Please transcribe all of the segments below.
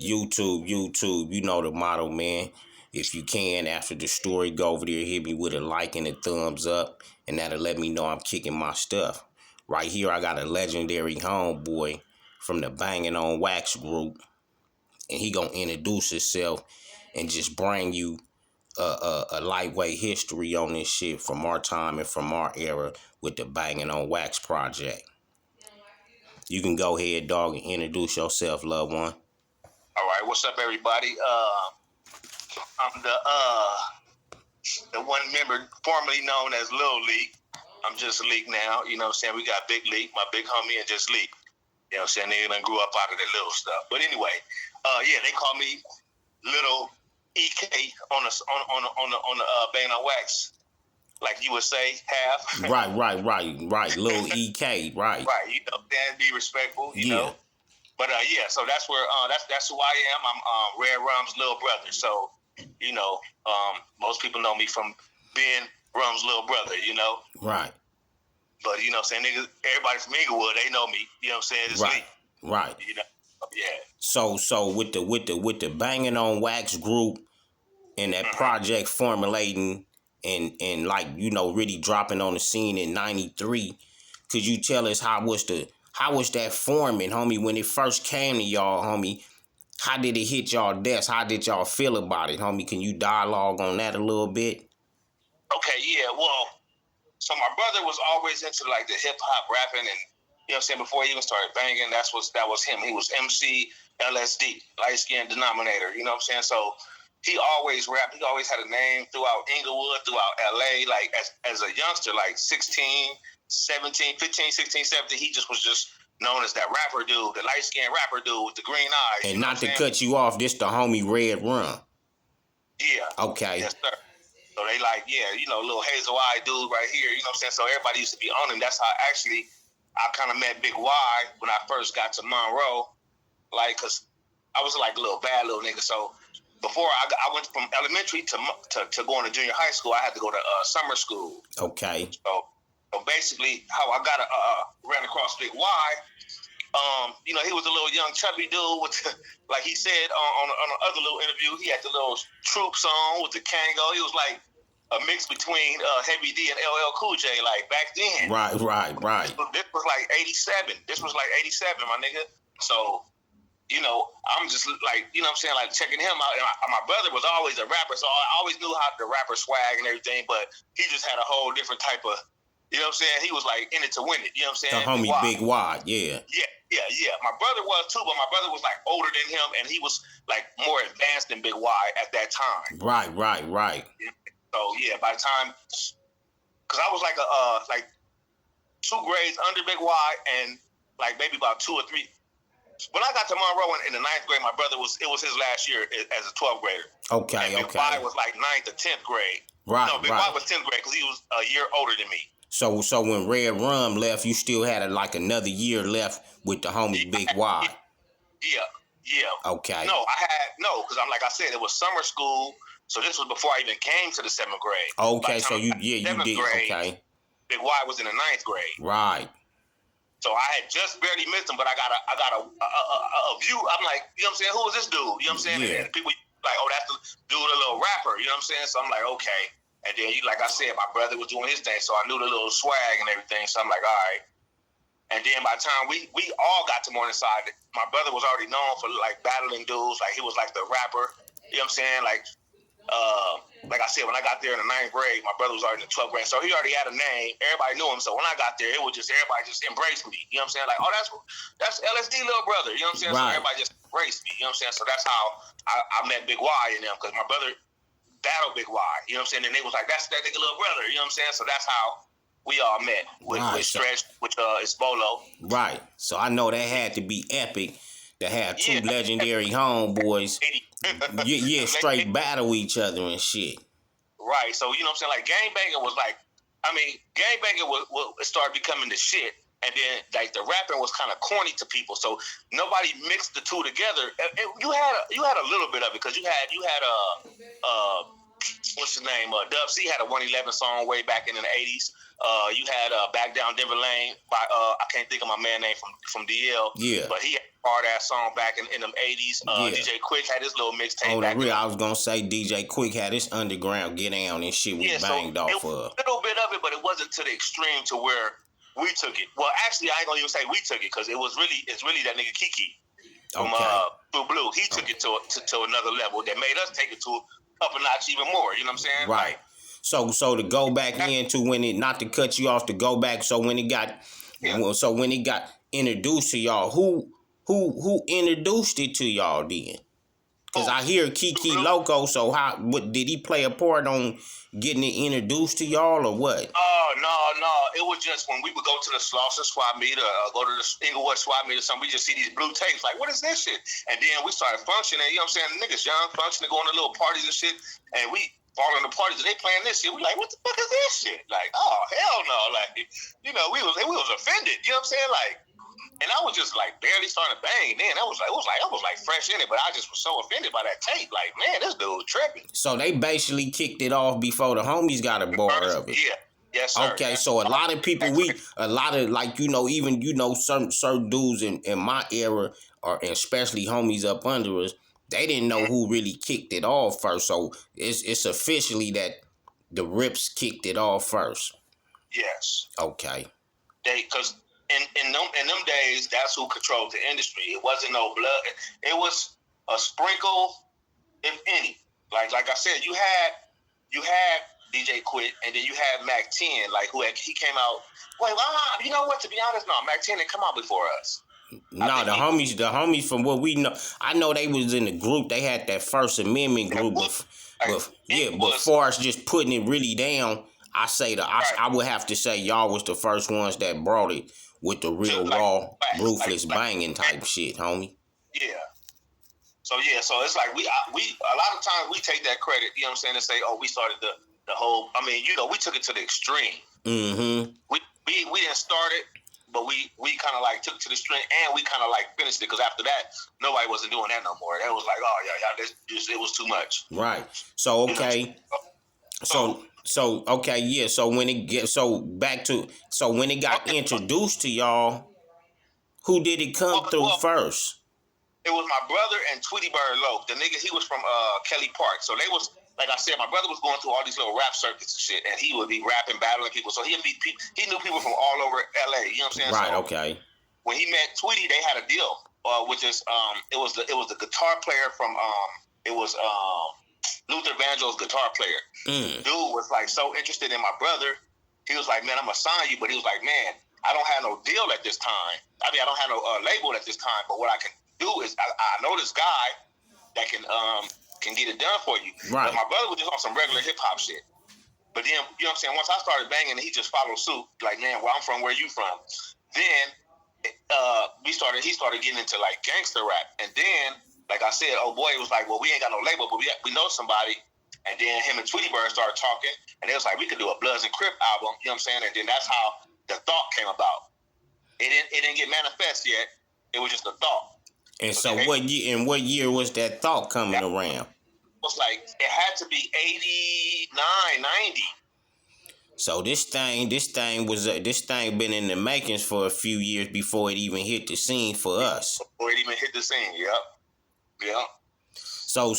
YouTube. You know the motto, man. If you can, after the story, go over there, hit me with a like and a thumbs up, and that'll let me know I'm kicking my stuff. Right here, I got a legendary homeboy from the Banging on Wax group, and he gonna introduce himself and just bring you a lightweight history on this shit from our time and from our era with the Banging on Wax project. You can go ahead, dog, and introduce yourself, loved one. All right, what's up, everybody? I'm the one member formerly known as Lil Leak. I'm just Leak now. You know what I'm saying? We got Big Leak, my big homie, and just Leak. You know what I'm saying? They done grew up out of that little stuff. But anyway, they call me Little EK on the Banging on Wax, like you would say, half. Right. Little EK, right. Right. You know, then be respectful. You know. But so that's where that's who I am. I'm Red Rum's little brother. So, you know, most people know me from being Rum's little brother, you know. Right. But you know what I'm saying, niggas, everybody from Inglewood, they know me. You know what I'm saying? It's right. me. Right. You know. Yeah. So with the Banging on Wax group and that project formulating and like, you know, really dropping on the scene in '93, could you tell us how was that forming, homie, when it first came to y'all, homie? How did it hit y'all desk? How did y'all feel about it, homie? Can you dialogue on that a little bit? Okay, yeah. Well, so my brother was always into like the hip hop rapping, and you know what I'm saying, before he even started banging, that was him. He was MC LSD, light skin denominator, you know what I'm saying? So he always rapped. He always had a name throughout Inglewood, throughout LA, like as a youngster, like 16, 17, 15, 16, 17, he just was just known as that rapper dude, the light-skinned rapper dude with the green eyes. And not to cut you off, this the homie Red Rum. Yeah. Okay. Yes, sir. So they like, yeah, you know, little hazel-eyed dude right here, you know what I'm saying? So everybody used to be on him. That's how I kind of met Big Y when I first got to Monroe, like, because I was like a little bad little nigga. So before I went from elementary to going to junior high school, I had to go to summer school. Okay. So basically, how I got ran across Big Y, you know, he was a little young chubby dude with, like he said on another little interview, he had the little Troops on with the Kango. He was like a mix between Heavy D and LL Cool J, like back then. Right. This was like 87. My nigga. So, you know, I'm just like, you know what I'm saying, like checking him out. And my brother was always a rapper, so I always knew how the rapper swag and everything, but he just had a whole different type of, you know what I'm saying? He was like in it to win it, you know what I'm saying? The homie Big Y, yeah. Yeah. My brother was too, but my brother was like older than him, and he was like more advanced than Big Y at that time. Right. So yeah, by the time, because I was like like 2 grades under Big Y, and like maybe about 2 or 3. When I got to Monroe in the 9th grade, my brother was his last year as a 12th grader. Okay. Big Y was like 9th or 10th grade. Right. No, Big Y was 10th grade because he was a year older than me. So when Red Rum left, you still had like another year left with the homie Big Y. Yeah. Okay. No, because I'm like I said, it was summer school, so this was before I even came to the 7th grade. Okay, so you did. Grade, okay. Big Y was in the 9th grade. Right. So I had just barely missed him, but I got a view. I'm like, you know what I'm saying? Who is this dude? You know what I'm saying? Yeah. And people like, oh, that's the dude, the little rapper. You know what I'm saying? So I'm like, okay. And then, like I said, my brother was doing his thing, so I knew the little swag and everything. So I'm like, all right. And then by the time we all got to Morningside, my brother was already known for like battling dudes. Like he was like the rapper. You know what I'm saying? Like I said, when I got there in the 9th grade, my brother was already in the 12th grade. So he already had a name. Everybody knew him. So when I got there, everybody just embraced me. You know what I'm saying? Like, oh, that's LSD little brother. You know what I'm saying? Right. So everybody just embraced me. You know what I'm saying? So that's how I met Big Y and them, because my brother battled Big Y. You know what I'm saying? And they was like, that's that nigga little brother. You know what I'm saying? So that's how we all met with Stretch, which is Bolo. Right. So I know that had to be epic to have 2 legendary homeboys. Straight battle each other and shit. Right. So, you know what I'm saying? Like, gangbanging was like, gangbanging started becoming the shit. And then, like, the rapping was kind of corny to people. So nobody mixed the two together. You had a little bit of it, because you had what's his name? Dub C had a 111 song way back in the 80s. You had Back Down Denver Lane by I can't think of my man name from DL. Yeah. But he had a hard ass song back in them 80s. Yeah. DJ Quick had his little mixtape On back the real, in I was gonna say DJ Quick had his underground get down and shit was banged so off of. of. A little bit of it, but it wasn't to the extreme to where we took it. Well, actually, I ain't gonna even say we took it because it's really that nigga Kiki from Blue Blue. He took it to another level that made us take it to up a notch even more. You know what I'm saying? Right. Like, so to go back into when it, not to cut you off, to go back. So when it got, so when it got introduced to y'all, who introduced it to y'all then? Because I hear Kiki Loco. So what did he play a part on getting it introduced to y'all or what? Oh no. It was just when we would go to the Slauson swap meet or go to the Inglewood swap meet or something, we just see these blue tapes. Like, what is this shit? And then we started functioning. You know what I'm saying? Niggas young, functioning, going to little parties and shit. And we falling to parties and they playing this shit. We like, what the fuck is this shit? Like, oh hell no. Like, you know, we was offended. You know what I'm saying? Like, and I was just like barely starting to bang. Then I was like fresh in it, but I just was so offended by that tape. Like, man, this dude tripping. So they basically kicked it off before the homies got a bar of it. Yeah. Yes, sir. Okay, so a lot of people, like, you know, even, you know, certain dudes in my era, or especially homies up under us, they didn't know who really kicked it off first. So it's officially that the Rips kicked it off first. Yes. Okay. Because in them days, that's who controlled the industry. It wasn't no blood. It was a sprinkle, if any. Like I said, you had DJ Quit, and then you had Mac 10, like he came out. Wait, you know what? To be honest, no, Mac 10 didn't come out before us. No, the homies from what we know, I know they was in the group. They had that First Amendment group, but far as just putting it really down, I would have to say y'all was the first ones that brought it with the real raw, ruthless banging type shit, homie. Yeah. So it's like we a lot of times we take that credit, you know what I'm saying, and say, oh, we started the whole. I mean, you know, we took it to the extreme. Mm-hmm. We didn't start it, but we kind of like took it to the extreme, and we kind of like finished it because after that, nobody wasn't doing that no more. That was like, oh yeah, it was too much. Right. So okay. So okay, yeah. So when it got introduced to y'all, who did it come through first? It was my brother and Tweety Bird Loke. The nigga, he was from Kelly Park. So they was, like I said, my brother was going through all these little rap circuits and shit, and he would be rapping, battling people. So he knew people from all over LA. You know what I'm saying? Right. So okay. When he met Tweety, they had a deal, which is it was the guitar player from Luther Vandross's guitar player. Dude was like so interested in my brother. He was like, man, I'm gonna sign you, but he was like, man, I don't have no deal at this time. I mean, I don't have no label at this time, but what I can do is I know this guy that can get it done for you. Right. But my brother was just on some regular hip hop shit. But then, you know what I'm saying, once I started banging, he just followed suit. Like, man, where I'm from, where you from? Then he started getting into like gangster rap. And then, like I said, oh boy, it was like, well, we ain't got no label, but we know somebody. And then him and Tweety Bird started talking, and they was like, we could do a Bloods and Crip album, you know what I'm saying? And then that's how the thought came about. It didn't get manifest yet. It was just a thought. And so what year was that thought coming around? It was like, it had to be 89, 90. So this thing been in the makings for a few years before it even hit the scene for us. Before it even hit the scene, yep. So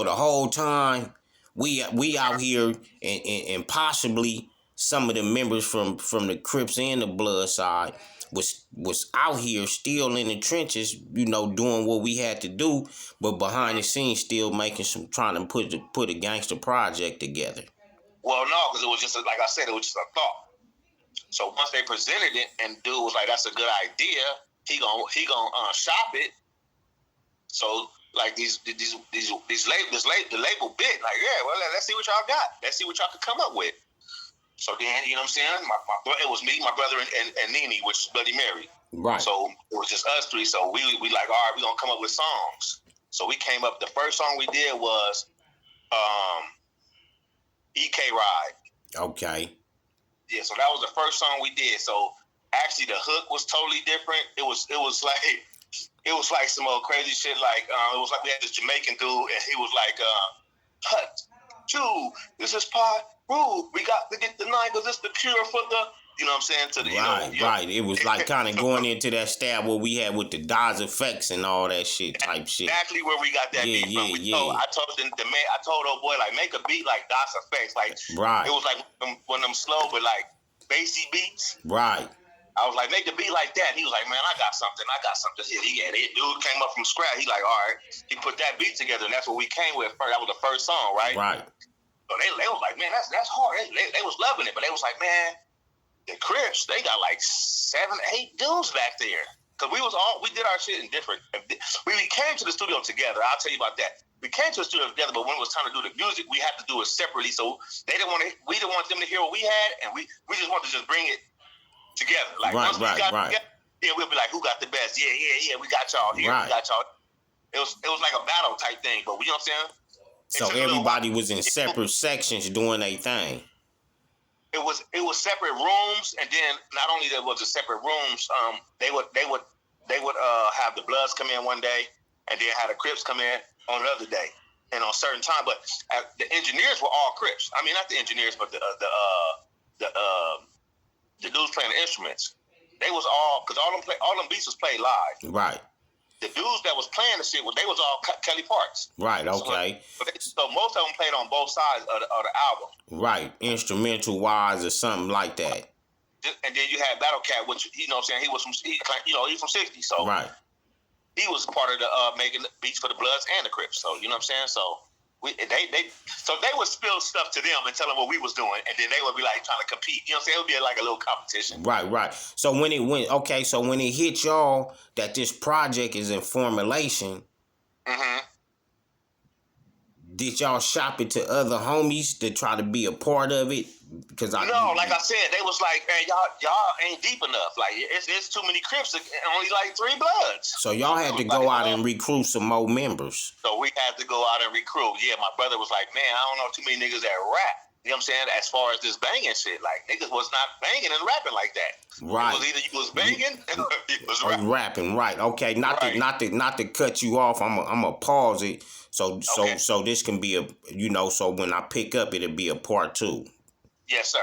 the whole time we out here and possibly some of the members from the Crips and the Blood.side was out here still in the trenches, you know, doing what we had to do, but behind the scenes still trying to put a gangster project together. Well, no, because it was just like I said, it was just a thought. So once they presented it, and dude was like, "That's a good idea." He gonna shop it. So like the label bit, like, yeah, well, let's see what y'all got. Let's see what y'all could come up with. So then, you know what I'm saying? It was me, my brother, and Nene, which is Bloody Mary. Right. So it was just us three. So we like, all right, we're gonna come up with songs. So we came up. The first song we did was EK Ride. Okay. Yeah, so that was the first song we did. So actually, the hook was totally different. It was like some old crazy shit. Like it was like we had this Jamaican dude, and he was like, 2. This is part rule. We got to get the 9 because it's the cure for the, you know what I'm saying? To the, right. It was like kind of going into that style what we had with the Dodge effects and all that shit type shit. Exactly where we got that beat from. I told the man, I told old boy, like, make a beat like Dodge effects. Like, it was like one of them slow but like bassy beats. Right. I was like, make the beat like that. He was like, man, I got something here. Dude came up from scratch. He like, all right. He put that beat together, and that's what we came with first. That was the first song, right? Right. So they was like, man, that's hard. They was loving it, but they was like, man, the Crips, they got like 7, 8 dudes back there. Because we did our shit in different. We came to the studio together. I'll tell you about that. We came to the studio together, but when it was time to do the music, we had to do it separately. So we didn't want them to hear what we had, and we just wanted to just bring it together. Like, once we got together, yeah, we'll be like, who got the best? Yeah, we got y'all here. We got y'all. It was like a battle type thing, but you know what I'm saying? So everybody was in separate sections doing their thing. It was separate rooms, and then not only there was a separate rooms, they would have the Bloods come in one day, and then have the Crips come in on another day, and on certain time. But the engineers were all Crips. I mean, not the engineers, but the dudes playing the instruments. They was all, because all them beats was played live. Right. The dudes that was playing the shit, they was all Kelly Parks. Right, okay. So most of them played on both sides of the album. Right, instrumental wise or something like that. And then you had Battle Cat, which, you know what I'm saying, he's from 60, so right. He was part of the making the beats for the Bloods and the Crips. So you know what I'm saying? So they would spill stuff to them and tell them what we was doing, and then they would be like trying to compete. You know what I'm saying? It would be like a little competition. Right. So when it hit y'all that this project is in formulation, did y'all shop it to other homies to try to be a part of it? Because like I said, they was like, man, y'all ain't deep enough. Like, it's too many Crips and only like 3 Bloods. So y'all had to go out and recruit some more members. So we had to go out and recruit. Yeah, my brother was like, man, I don't know too many niggas that rap. You know what I'm saying? As far as this banging shit, like, niggas was not banging and rapping like that. Right. It was either you was banging or you was rapping. Rapping, right? Okay. Not to cut you off. I'm gonna pause it. So this can be so when I pick up, it'll be a part 2. Yes, sir.